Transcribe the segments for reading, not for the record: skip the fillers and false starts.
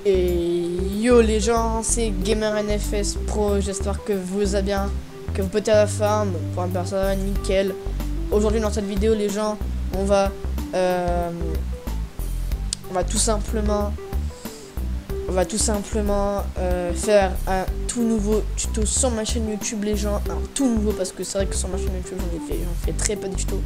Et yo les gens, c'est GamerNFS Pro, j'espère que vous allez bien, que vous pétez à la forme, pour un personne, nickel. Aujourd'hui dans cette vidéo les gens, on va tout simplement faire un tout nouveau tuto sur ma chaîne YouTube les gens. Alors tout nouveau parce que c'est vrai que sur ma chaîne YouTube j'en fais très peu de tutos,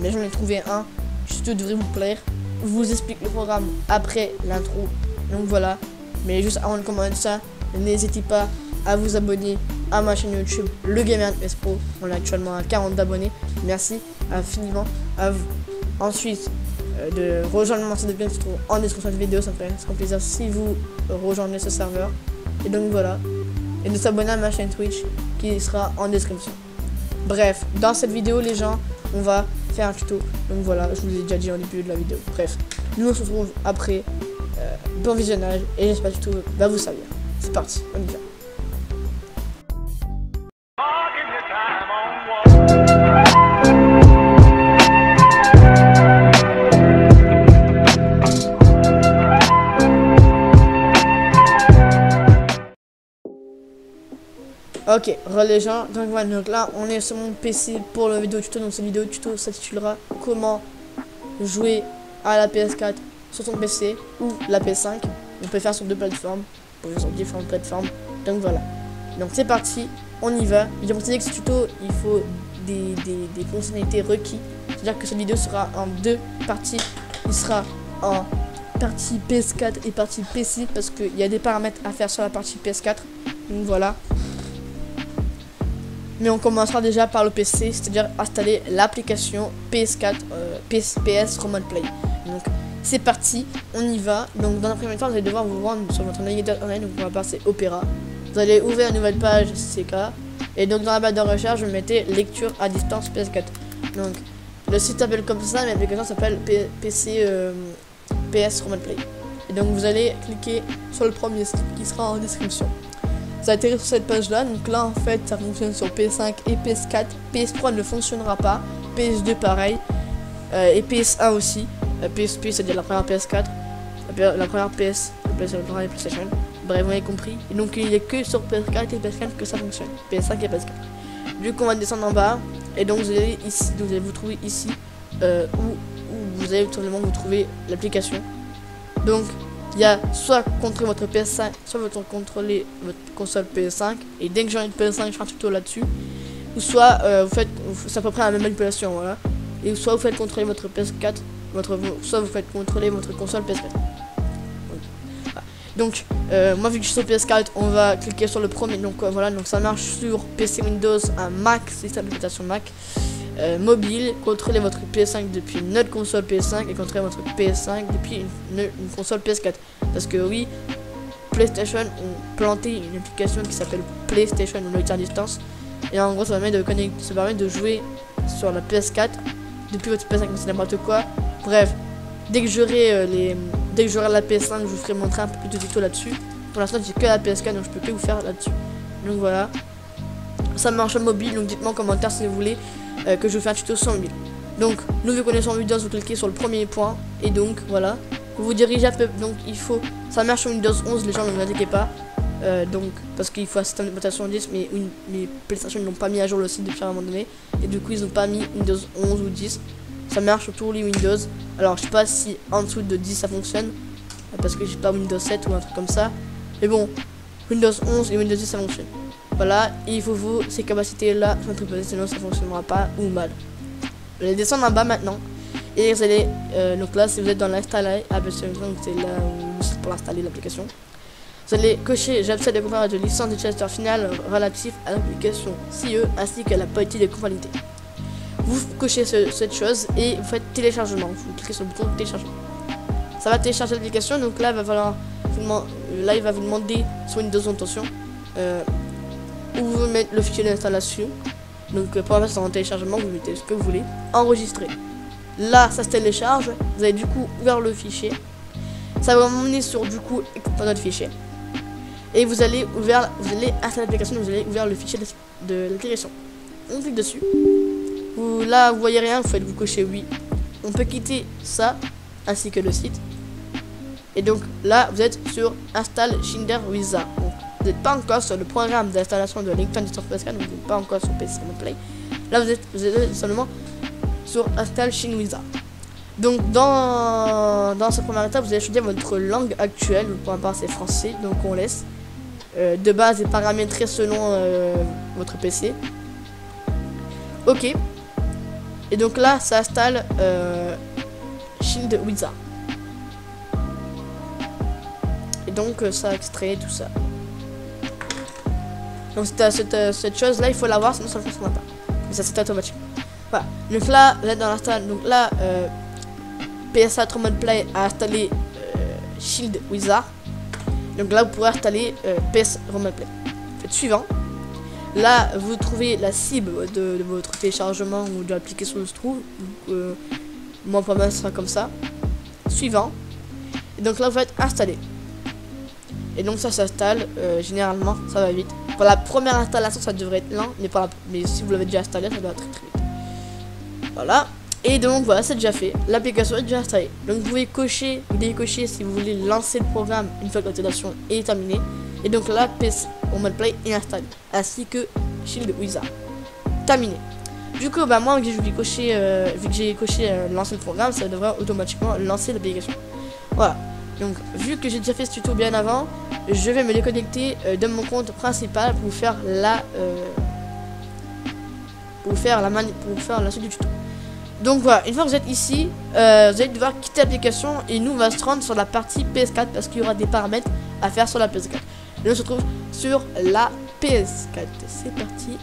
mais j'en ai trouvé un, tuto devrait vous plaire. Je vous explique le programme après l'intro. Donc voilà, mais juste avant de commencer ça, n'hésitez pas à vous abonner à ma chaîne YouTube, le GamerNFS Pro. On est actuellement à 40 abonnés. Merci infiniment à vous. Ensuite, de rejoindre mon serveur qui se trouve en description de cette vidéo, ça me ferait plaisir si vous rejoignez ce serveur. Et donc voilà, et de s'abonner à ma chaîne Twitch qui sera en description. Bref, dans cette vidéo les gens, on va faire un tuto. Donc voilà, je vous ai déjà dit au début de la vidéo. Bref, nous on se retrouve après. Bon visionnage et j'espère que tout va vous servir. C'est parti, on y va. Ok, les gens, donc voilà, donc là on est sur mon PC pour le vidéo tuto. Donc cette vidéo tuto s'intitulera comment jouer à la PS4 sur son PC ou la PS5. On peut faire sur deux plateformes, sur différentes plateformes. Donc voilà. Donc c'est parti, on y va. J'ai pensé que ce tuto, il faut des fonctionnalités requis. C'est-à-dire que cette vidéo sera en deux parties. Il sera en partie PS4 et partie PC parce qu'il y a des paramètres à faire sur la partie PS4. Donc voilà. Mais on commencera déjà par le PC, c'est-à-dire installer l'application PS4, PS Remote Play. Donc c'est parti, on y va. Donc dans un premier temps, vous allez devoir vous rendre sur votre navigateur online. Donc on va passer Opera. Vous allez ouvrir une nouvelle page CK. Et donc dans la barre de recherche, vous mettez lecture à distance PS4. Donc le site s'appelle comme ça, mais l'application s'appelle PS Remote Play. Et donc vous allez cliquer sur le premier site qui sera en description. Ça atterrit sur cette page là, donc là en fait ça fonctionne sur PS5 et PS4, PS3 ne fonctionnera pas, PS2 pareil, et PS1 aussi, PSP c'est-à-dire la première PS4, la première PS, la première PlayStation, bref vous avez compris, et donc il n'y a que sur PS4 et PS4 que ça fonctionne, PS5 et PS4. Du coup on va descendre en bas, et donc vous allez ici, donc vous allez vous trouver ici, où vous allez tout simplement vous trouver l'application. Donc il y a soit contrôler votre PS5, soit contrôler votre console PS5. Et dès que j'ai une PS5, je ferai un tuto là-dessus. Ou soit vous faites, c'est à peu près la même manipulation, voilà. Et soit vous faites contrôler votre PS4, soit vous faites contrôler votre console PS4. Donc moi vu que je suis sur PS4, on va cliquer sur le premier. Donc voilà, donc ça marche sur PC Windows, un Mac, système d'application Mac. Mobile, contrôlez votre PS5 depuis notre console PS5 et contrôlez votre PS5 depuis une console PS4. Parce que oui, PlayStation ont planté une application qui s'appelle PlayStation Lecture à distance. Et en gros, ça permet de connecter, ça permet de jouer sur la PS4 depuis votre PS5, c'est n'importe quoi. Bref, dès que j'aurai la PS5, je vous ferai montrer un peu plus de tuto là-dessus. Pour l'instant, j'ai que la PS4, donc je peux que vous faire là-dessus. Donc voilà, ça marche en mobile. Donc dites-moi en commentaire si vous voulez que je vous fasse un tuto sur mobile. Donc nous vu qu'on est sur Windows, vous cliquez sur le premier point et donc voilà, vous vous dirigez un peu. Donc il faut, ça marche sur Windows 11 les gens, ne vous inquiétez pas, donc parce qu'il faut un système d'exploitation 10, mais les PlayStation n'ont pas mis à jour le site depuis un moment donné et du coup ils n'ont pas mis Windows 11 ou 10. Ça marche sur tous les Windows. Alors je sais pas si en dessous de 10 ça fonctionne parce que j'ai pas Windows 7 ou un truc comme ça, mais bon, Windows 11 et Windows 10 ça fonctionne. Voilà, et il faut vous ces capacités là sont triplées, sinon ça fonctionnera pas ou mal. Vous allez descendre en bas maintenant et vous allez donc là si vous êtes dans l'installer application, c'est là où c'est pour installer l'application. Vous allez cocher j'accepte les conférences de licence d'utilisateur final relatif à l'application CE ainsi qu'à la politique de conformité. Vous cochez cette chose et vous faites téléchargement. Vous cliquez sur le bouton téléchargement. Ça va télécharger l'application, donc là il va vous demander sur Windows, attention, où vous mettez le fichier d'installation. Donc pour la en téléchargement, vous mettez ce que vous voulez, enregistrer. Là ça se télécharge, vous avez du coup ouvert le fichier. Ça va vous emmener sur du coup dans notre fichier. Et vous allez installer l'application, vous allez ouvrir le fichier de l'application. On clique dessus. Là vous voyez rien, vous cochez oui. On peut quitter ça ainsi que le site. Et donc là, vous êtes sur Install Schindler Wizard. Donc, vous n'êtes pas encore sur le programme d'installation de LinkedIn Distance PS4, donc vous n'êtes pas encore sur PC Remote Play. Là, vous êtes seulement sur Install Schindler Wizard. Donc dans cette première étape, vous allez choisir votre langue actuelle. Pour ma part, c'est français, donc on laisse. De base, est paramétré selon votre PC. Ok. Et donc là, ça installe Schindler Wizard. Et donc ça extrait tout ça. Donc cette chose là, il faut l'avoir, sinon ça ne fonctionnera pas. Mais ça c'est automatique. Voilà. Donc là, vous êtes dans l'install. Donc là, PS4 Remote Play a installé Schindler Wizard. Donc là, vous pourrez installer PS Remote Play. Faites suivant. Là, vous trouvez la cible de votre téléchargement ou de l'application où se trouve. Moi, pour moi, ce sera comme ça. Suivant. Et donc là, vous faites installer. Et donc ça s'installe, généralement ça va vite. Pour la première installation ça devrait être lent, mais si vous l'avez déjà installé ça doit être très vite. Voilà. Et donc voilà, c'est déjà fait. L'application est déjà installée. Donc vous pouvez cocher, si vous voulez lancer le programme une fois que l'installation est terminée. Et donc là, PS Remote Play est installé, ainsi que Schindler Wizard. Terminé. Du coup, bah moi vu que j'ai coché lancer le programme, ça devrait automatiquement lancer l'application. Voilà. Donc, vu que j'ai déjà fait ce tuto bien avant, je vais me déconnecter de mon compte principal pour faire la suite du tuto. Donc voilà, une fois que vous êtes ici, vous allez devoir quitter l'application et nous on va se rendre sur la partie PS4 parce qu'il y aura des paramètres à faire sur la PS4. Et on se retrouve sur la PS4. C'est parti.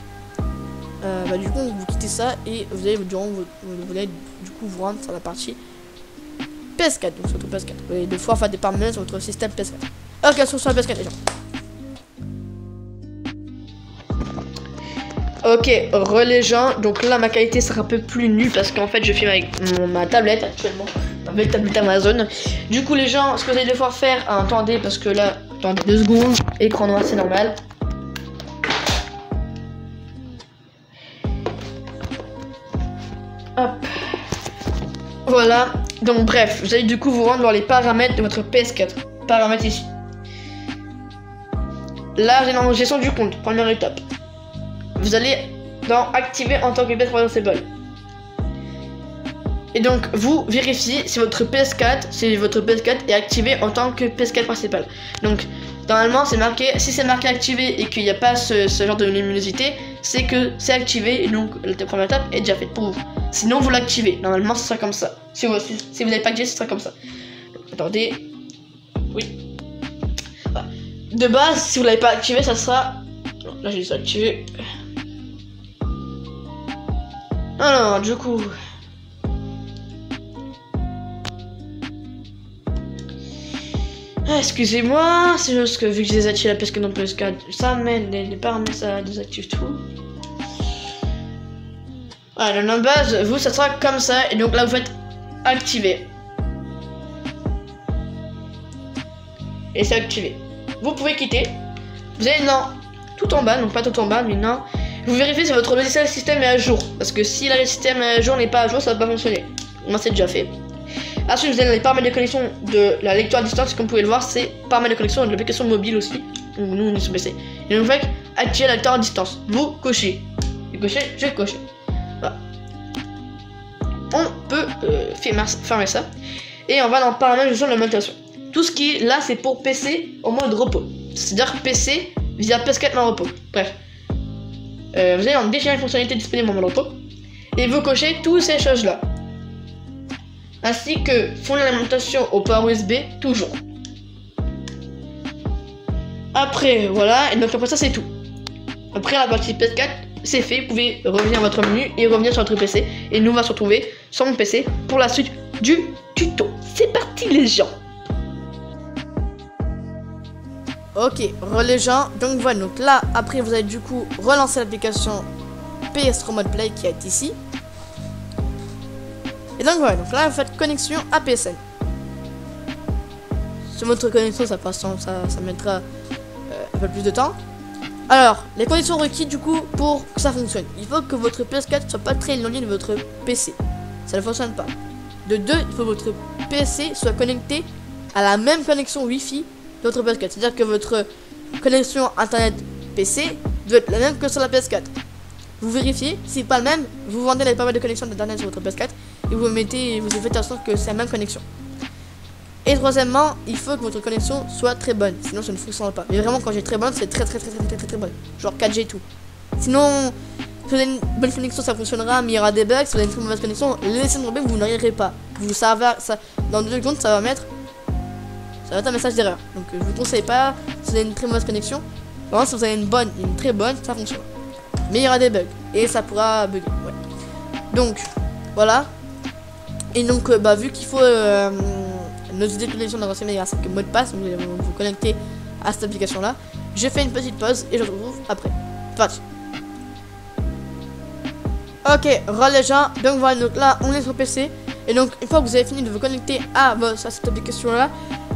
Du coup, vous quittez ça et vous allez du coup vous rendre sur la partie PS4, donc sur votre PS4. Vous allez deux fois faire des paramètres sur votre système PS4. Ok, sur la PS4 les gens. Ok, les gens, donc là ma qualité sera un peu plus nulle parce qu'en fait je filme avec ma tablette actuellement, avec tablette Amazon. Du coup les gens, ce que vous allez devoir faire, attendez parce que là, attendez 2 secondes, écran noir c'est normal. Hop. Voilà, donc bref, vous allez du coup vous rendre dans les paramètres de votre PS4. Paramètres ici. Là, j'ai dans gestion du compte, première étape. Vous allez dans activer en tant que PS4. Et donc, vous vérifiez si votre PS4 est activé en tant que PS4 principal. Donc, normalement, c'est marqué, si c'est marqué activé et qu'il n'y a pas ce genre de luminosité, c'est que c'est activé et donc la première étape est déjà faite pour vous. Sinon, vous l'activez. Normalement, ce sera comme ça. Si vous n'avez pas activé, ce sera comme ça. Donc, attendez. Oui. Voilà. De base, si vous l'avez pas activé, ça sera. Non, là, j'ai activé. Alors, du coup. Excusez-moi, c'est juste que vu que j'ai désactivé la PS4 dans PS4, ça mène les paramètres, ça désactive tout. Voilà, dans la base, vous, ça sera comme ça, et donc là, vous faites activer. Et c'est activé. Vous pouvez quitter. Vous allez non, tout en bas, donc pas tout en bas, mais non. Vous vérifiez si votre logiciel système est à jour, parce que si le système est à jour n'est pas à jour, ça va pas fonctionner. Moi, c'est déjà fait. Ensuite, vous avez les paramètres de connexion de la lecture à distance, comme vous pouvez le voir, c'est paramètres de connexion de l'application mobile aussi. Donc, nous, on est sur PC. Et donc, vous faites activer la lecture à distance. Vous cochez. Vous cochez, je coche. Voilà. On peut fermer ça. Et on va dans paramètres de gestion de la montation. Tout ce qui est là, c'est pour PC en mode repos. C'est-à-dire PC via PS4 en repos. Bref. Vous allez dans définir les fonctionnalités disponibles en mode repos. Et vous cochez toutes ces choses-là. Ainsi que fournir l'alimentation au port USB, toujours. Après, voilà, et donc après ça c'est tout. Après la partie PS4, c'est fait, vous pouvez revenir à votre menu et revenir sur votre PC. Et nous on va se retrouver sur mon PC pour la suite du tuto. C'est parti les gens. Ok, les gens, donc voilà, donc là, après vous allez du coup relancer l'application PS Remote Play qui est ici. Et donc voilà, donc là vous faites connexion à PSN. Sur votre connexion, ça mettra un peu plus de temps. Alors, les conditions requises du coup pour que ça fonctionne. Il faut que votre PS4 soit pas très éloigné de votre PC. Ça ne fonctionne pas. De deux, il faut que votre PC soit connecté a la même connexion Wi-Fi que votre PS4. C'est-à-dire que votre connexion internet PC doit être la même que sur la PS4. Vous vérifiez, si c'est pas le même, vous vendez pas mal de connexions d'internet sur votre PS4 et vous faites en sorte que c'est la même connexion. Et troisièmement, il faut que votre connexion soit très bonne, sinon ça ne fonctionnera pas. Mais vraiment, quand j'ai très bonne, c'est très bonne, genre 4G et tout. Sinon, si vous avez une bonne connexion, ça fonctionnera, mais il y aura des bugs. Si vous avez une très mauvaise connexion, laissez tomber, vous n'arriverez pas. Dans 2 secondes, ça va être un message d'erreur. Donc je vous conseille pas, si vous avez une très mauvaise connexion. Vraiment, si vous avez une très bonne, ça fonctionne. Mais il y aura des bugs et ça pourra bugger. Ouais. Donc voilà. Et donc vu qu'il faut nos idées de connexion dans un il y a un mot de passe, vous allez vous connecter à cette application là. Je fais une petite pause et je vous retrouve après. C'est parti. Ok, les gens, donc voilà, donc là on est sur PC. Et donc une fois que vous avez fini de vous connecter à cette application là,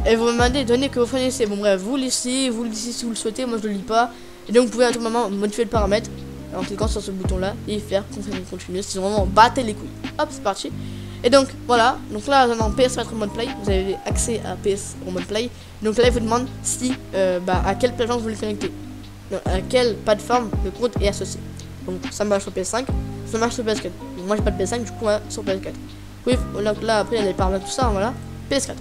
et vous me demandez de donner que vous fournissez. Bon bref, vous laissez si vous le souhaitez, moi je le lis pas. Et donc vous pouvez à tout moment modifier le paramètre en cliquant sur ce bouton là et faire continuer si vraiment battez les couilles. Hop, c'est parti. Et donc voilà, donc là dans PS4 Remote Play, vous avez accès à PS Remote Play. Donc là il vous demande si à quelle plateforme vous voulez connecter, donc, à quelle plateforme le compte est associé. Donc ça marche sur PS5, ça marche sur PS4. Donc, moi j'ai pas de PS5, du coup sur PS4. Oui, donc là après il y a les paramètres tout ça, voilà, PS4.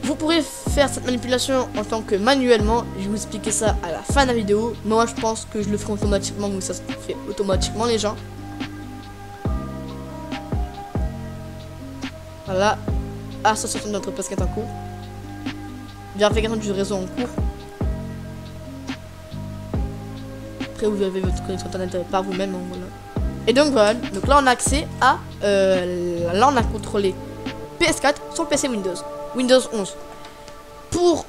Vous pourrez faire cette manipulation en tant que manuellement. Je vais vous expliquer ça à la fin de la vidéo. Moi je pense que je le ferai automatiquement, donc ça se fait automatiquement les gens. Voilà, association de notre PS4 en cours. Vérification du réseau en cours. Après vous avez votre connexion internet par vous-même. Voilà. Et donc voilà, donc là on a accès à là on a contrôlé PS4 sur PC Windows 11. Pour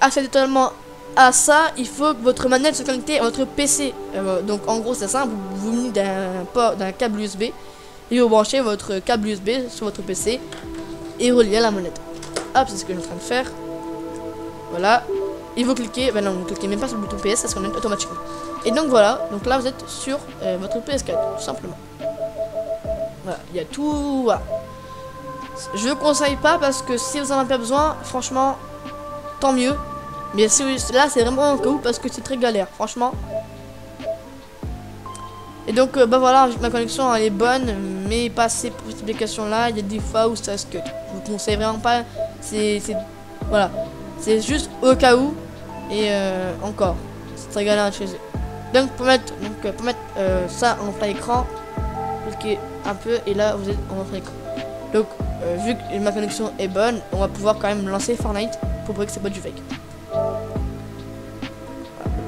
accéder totalement à ça, il faut que votre manette soit connectée à votre PC. Donc en gros c'est simple, vous venez d'un câble USB et vous branchez votre câble USB sur votre PC et reliez à la manette. Hop, c'est ce que je suis en train de faire. Voilà. Et vous cliquez, non, vous cliquez même pas sur le bouton PS, ça se connecte automatiquement. Et donc voilà, donc là vous êtes sur votre PS4, tout simplement. Voilà, il y a tout. Voilà. Je ne conseille pas parce que si vous en avez pas besoin, franchement, tant mieux. Mais si là c'est vraiment un cas où parce que c'est très galère, franchement. Et donc voilà, ma connexion elle est bonne, mais passer pour cette application là, il y a des fois où ça se cut. Je vous conseille vraiment pas. Voilà, c'est juste au cas où et encore, c'est très galère à utiliser. Donc pour mettre ça en plein écran, cliquez un peu et là vous êtes en plein écran. Donc vu que ma connexion est bonne, on va pouvoir quand même lancer Fortnite pour prouver que c'est pas du fake. Voilà,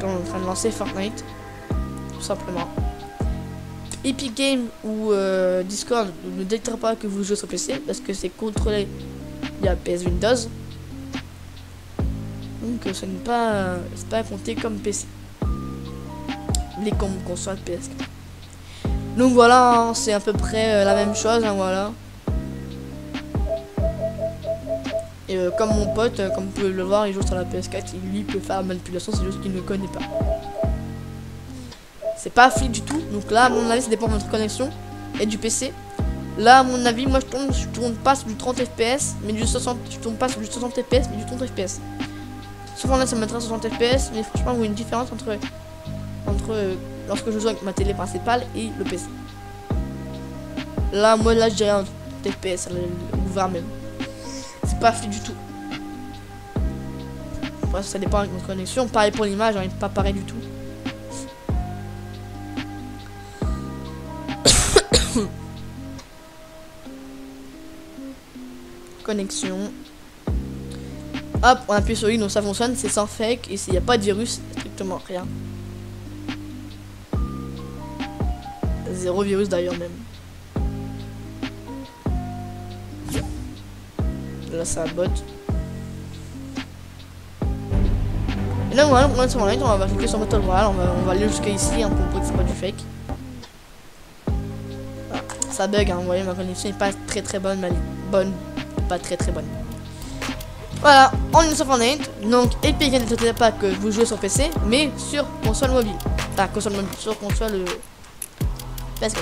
on est en train de lancer Fortnite, tout simplement. Epic Games ou Discord ne détectera pas que vous jouez sur PC parce que c'est contrôlé via PS Windows. Donc ce n'est pas compté comme PC. Les consoles PS4. Donc voilà, hein, c'est à peu près la même chose, hein, voilà. Et comme mon pote, comme vous pouvez le voir, il joue sur la PS4, et lui peut faire la manipulation, c'est juste qu'il ne connaît pas. C'est pas fluide du tout, donc là à mon avis ça dépend de votre connexion et du PC. Là à mon avis, moi je tourne pas sur du 30 fps, mais du 60, je tourne pas sur du 60 fps, mais du 30 fps. Sauf en là ça me mettra 60 fps, mais franchement vous voyez une différence entre lorsque je joue avec ma télé principale et le PC. Là moi là je dirais un 30 fps, ou 20 même. C'est pas fluide du tout. Après ça dépend de votre connexion, pareil pour l'image, hein, pas pareil du tout. Connexion. Hop, on appuie sur lui, donc ça fonctionne, c'est sans fake et il n'y a pas de virus, strictement rien. Zéro virus d'ailleurs même. Là ça botte. Et là voilà, on est sur Fortnite, on va cliquer sur Battle Royale, on va aller jusqu'à ici hein, pour prouver que c'est pas du fake. Voilà, ça bug, hein, vous voyez ma connexion n'est pas très bonne, mais elle est bonne, pas très bonne. Voilà, on est sur Fortnite, donc Epic ne détecte pas que vous jouez sur PC, mais sur console mobile. Enfin, console mobile, sur console PS4.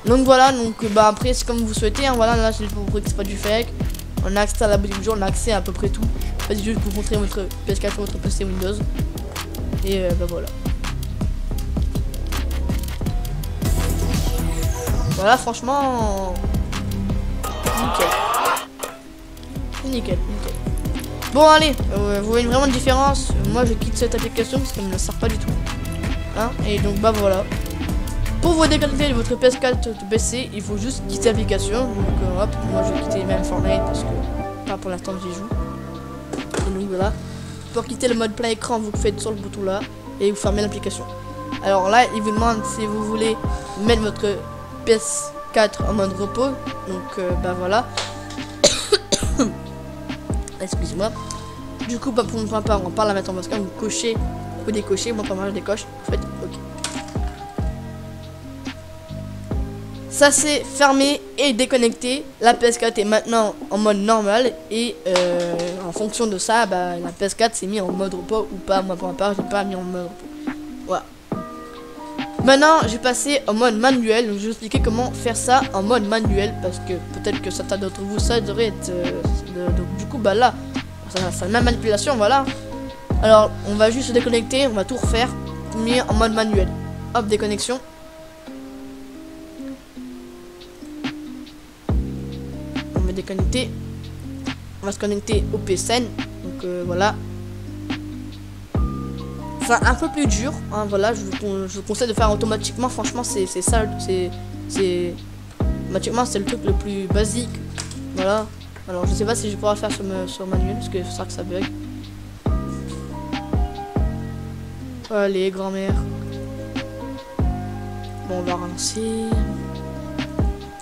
Donc voilà, donc après c'est comme vous souhaitez, hein, voilà, là c'est pour prouver que c'est pas du fake. On a accès à la boutique du jeu, on a accès à peu près tout. En fait, juste pour montrer votre PS4 et votre PC Windows. Et bah voilà. Voilà, franchement, nickel. Bon, allez, vous voyez vraiment une différence. Moi, je quitte cette application parce qu'elle ne me sert pas du tout. Hein, et donc, bah voilà. Pour vous déconnecter de votre PS4 de PC, il faut juste quitter l'application. Donc, hop, moi, je vais quitter même Fortnite parce que pas pour l'instant j'y joue. Et donc, voilà. Pour quitter le mode plein écran, vous faites sur le bouton là et vous fermez l'application. Alors là, il vous demande si vous voulez mettre votre PS4 en mode repos. Donc, bah voilà. Excusez-moi. Du coup, bah, pour ne pas on parle à mettre en mode vous cochez ou décochez. Moi, pas mal, je décoche. En fait, ok. Ça c'est fermé et déconnecté. La PS4 est maintenant en mode normal. Et en fonction de ça, bah, la PS4 s'est mis en mode repos ou pas. Moi, pour ma part, je n'ai pas mis en mode repos. Voilà. Maintenant, je vais passer en mode manuel. Donc, je vais vous expliquer comment faire ça en mode manuel. Parce que peut-être que certains d'entre vous, ça devrait être. Donc, du coup, bah là, c'est la même manipulation. Voilà. Alors, on va juste se déconnecter. On va tout refaire. Mais en mode manuel. Hop, déconnexion. On va déconnecter. On va se connecter au PSN. Donc, voilà. Enfin, un peu plus dur, hein, voilà, je vous conseille de faire automatiquement. Franchement, c'est ça, automatiquement, c'est le truc le plus basique. Voilà. Alors, je sais pas si je pourrais le faire sur manuel, parce que c'est ça que ça bug. Allez, grand-mère. Bon, on va relancer.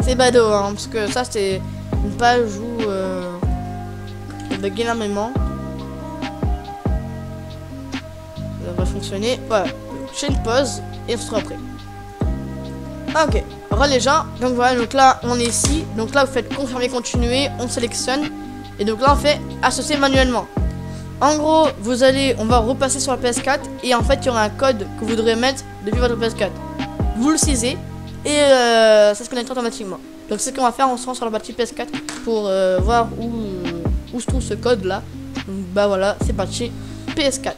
C'est badaud, hein, parce que ça, c'est une page où il bug énormément. Va fonctionner. Voilà, je fais une pause et on se retrouve après. Ok, re les gens. Donc voilà, donc là on est ici. Donc là vous faites confirmer, continuer, on sélectionne. Et donc là on fait associer manuellement. En gros, on va repasser sur la PS4. Et en fait il y aura un code que vous devrez mettre depuis votre PS4. Vous le saisissez et ça se connecte automatiquement. Donc c'est ce qu'on va faire, on se rend sur la partie PS4 pour voir où se trouve ce code là. Donc bah voilà, c'est parti, PS4.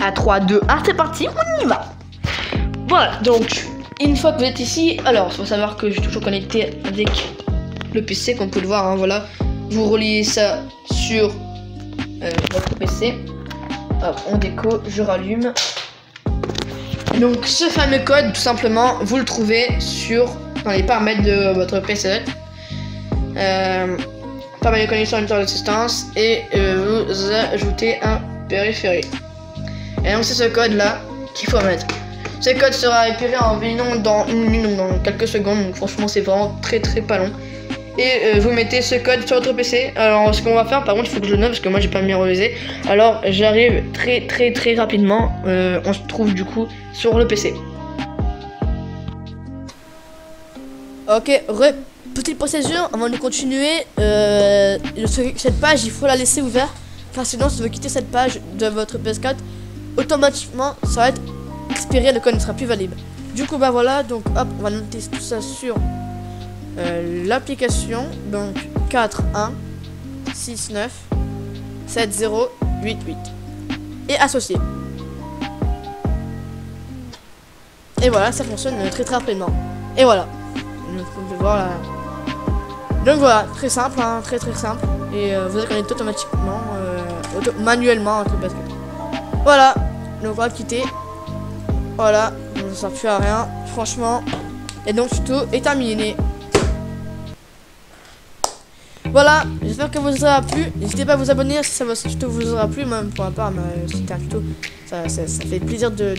À 3, 2, 1, c'est parti, on y va. Voilà, donc, une fois que vous êtes ici, alors, il faut savoir que je suis toujours connecté avec le PC, comme vous pouvez le voir, hein, voilà. Vous reliez ça sur votre PC. Hop, on déco, je rallume. Et donc, ce fameux code, tout simplement, vous le trouvez dans les paramètres de votre PC. Paramètres de connexion à d'assistance et vous ajoutez un périphérique. Et donc c'est ce code là qu'il faut mettre. Ce code sera épuré en Venom dans une minute, donc dans quelques secondes. Donc franchement c'est vraiment très pas long. Et vous mettez ce code sur votre PC. Alors ce qu'on va faire, par contre il faut que je le note parce que moi j'ai pas mémorisé. Alors j'arrive très rapidement. On se trouve du coup sur le PC. Ok, petite procédure avant de continuer. Cette page il faut la laisser ouverte. Car sinon si vous quittez cette page de votre PS4, automatiquement ça va être expiré, le code ne sera plus valide. Du coup bah voilà, donc hop, on va noter tout ça sur l'application. Donc 4 1 6 9 7 0 8 8 et associé. Et voilà, ça fonctionne très rapidement. Et voilà, donc vous pouvez voir là. Donc voilà, très simple, hein, très simple. Et vous êtes connecté automatiquement, manuellement entre PS4. Voilà, donc on va quitter. Voilà, donc ça ne sert plus à rien, franchement. Et donc le tuto est terminé. Voilà, j'espère que vous aura plu. N'hésitez pas à vous abonner si ce tuto vous aura plu. Même pour ma part, c'était un tuto. Ça fait plaisir de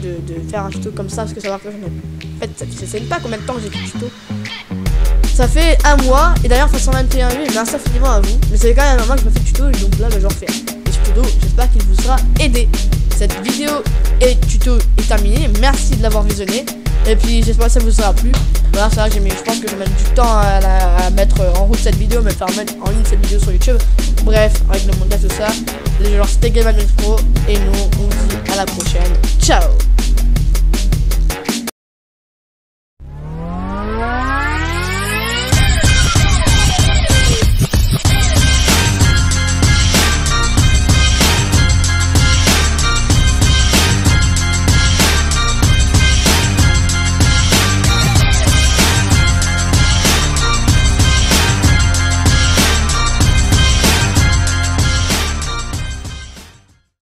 faire un tuto comme ça parce que ça va faire. En fait, je sais pas combien de temps j'ai fait le tuto. Ça fait un mois, et d'ailleurs, ça 121 vues, merci infiniment à vous. Mais c'est quand même un mois que je me fais le tuto, et donc là, bah, je vais refaire. Et ce tuto, j'espère qu'il vous sera aidé. Cette vidéo et tuto est terminée, merci de l'avoir visionné. Et puis, j'espère que ça vous aura plu. Voilà, c'est vrai que je pense que je vais mettre du temps à mettre en route cette vidéo, mais faire mettre en ligne cette vidéo sur YouTube. Bref, avec le montage, tout ça. Les gens, c'était Gameman Pro, et nous, on vous dit à la prochaine. Ciao!